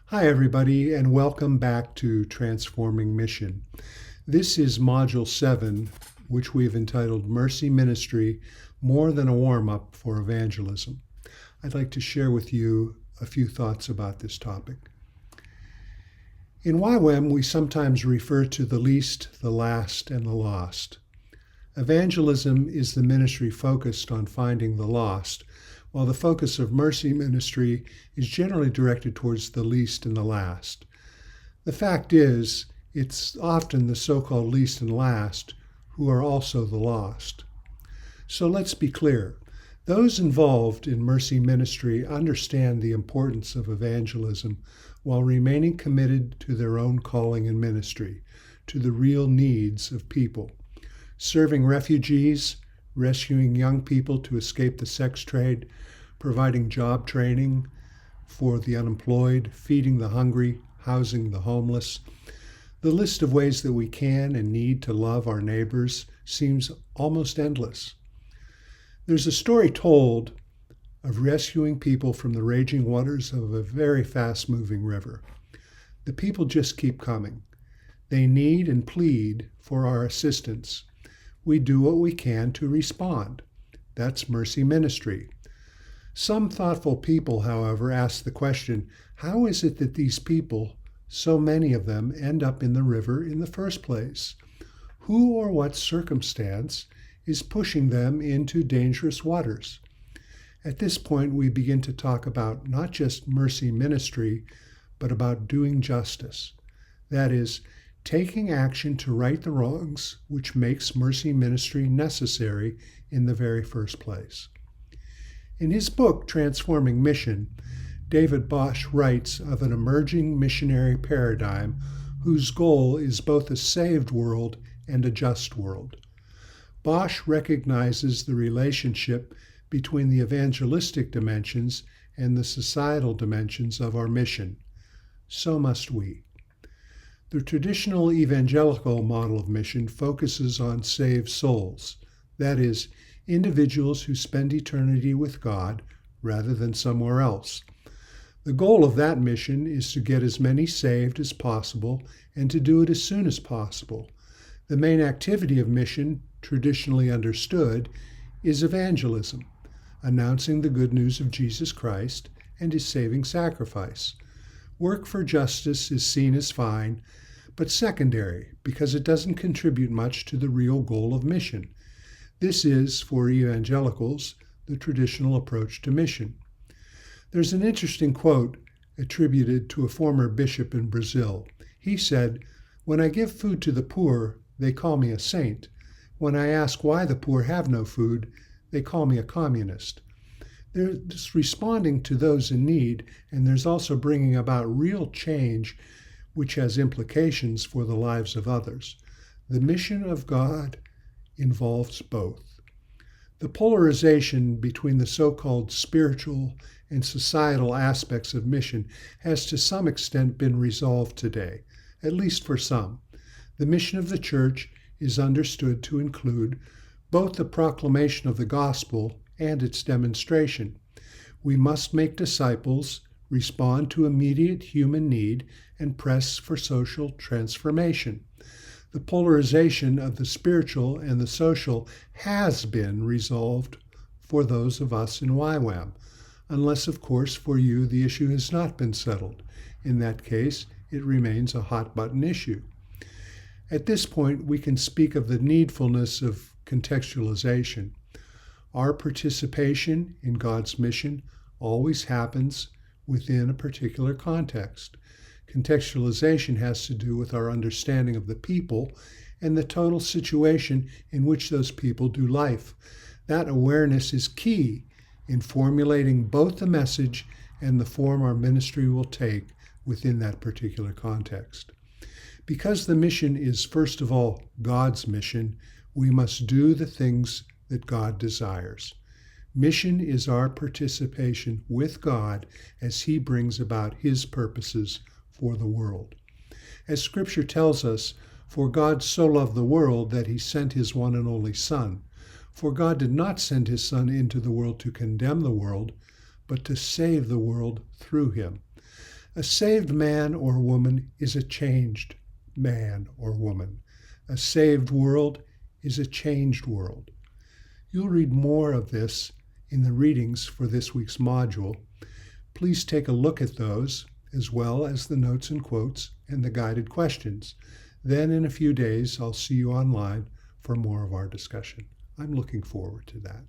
Hi, everybody, and welcome back to Transforming Mission. This is Module 7, which we've entitled Mercy Ministry, More Than a Warm-Up for Evangelism. I'd like to share with you a few thoughts about this topic. In YWAM, we sometimes refer to the least, the last, and the lost. Evangelism is the ministry focused on finding the lost, while the focus of mercy ministry is generally directed towards the least and the last. The fact is, it's often the so-called least and last who are also the lost. So let's be clear. Those involved in mercy ministry understand the importance of evangelism while remaining committed to their own calling and ministry, to the real needs of people. Serving refugees, rescuing young people to escape the sex trade, providing job training for the unemployed, feeding the hungry, housing the homeless. The list of ways that we can and need to love our neighbors seems almost endless. There's a story told of rescuing people from the raging waters of a very fast-moving river. The people just keep coming. They need and plead for our assistance. We do what we can to respond. That's mercy ministry. Some thoughtful people, however, ask the question, how is it that these people, so many of them, end up in the river in the first place? Who or what circumstance is pushing them into dangerous waters? At this point, we begin to talk about not just mercy ministry, but about doing justice. That is, taking action to right the wrongs which makes mercy ministry necessary in the very first place. In his book, Transforming Mission, David Bosch writes of an emerging missionary paradigm whose goal is both a saved world and a just world. Bosch recognizes the relationship between the evangelistic dimensions and the societal dimensions of our mission. So must we. The traditional evangelical model of mission focuses on saved souls, that is, individuals who spend eternity with God rather than somewhere else. The goal of that mission is to get as many saved as possible and to do it as soon as possible. The main activity of mission, traditionally understood, is evangelism, announcing the good news of Jesus Christ and his saving sacrifice. Work for justice is seen as fine, but secondary because it doesn't contribute much to the real goal of mission. This is, for evangelicals, the traditional approach to mission. There's an interesting quote attributed to a former bishop in Brazil. He said, "When I give food to the poor, they call me a saint. When I ask why the poor have no food, they call me a communist." There's responding to those in need, and there's also bringing about real change which has implications for the lives of others. The mission of God involves both. The polarization between the so-called spiritual and societal aspects of mission has to some extent been resolved today, at least for some. The mission of the church is understood to include both the proclamation of the gospel and its demonstration. We must make disciples, respond to immediate human need, and press for social transformation. The polarization of the spiritual and the social has been resolved for those of us in YWAM, unless, of course, for you the issue has not been settled. In that case, it remains a hot-button issue. At this point, we can speak of the needfulness of contextualization. Our participation in God's mission always happens within a particular context. Contextualization has to do with our understanding of the people and the total situation in which those people do life. That awareness is key in formulating both the message and the form our ministry will take within that particular context. Because the mission is, first of all, God's mission, we must do the things that God desires. Mission is our participation with God as he brings about his purposes for the world. As Scripture tells us, "For God so loved the world that he sent his one and only Son. For God did not send his Son into the world to condemn the world, but to save the world through him." A saved man or woman is a changed man or woman. A saved world is a changed world. You'll read more of this in the readings for this week's module. Please take a look at those, as well as the notes and quotes and the guided questions. Then in a few days, I'll see you online for more of our discussion. I'm looking forward to that.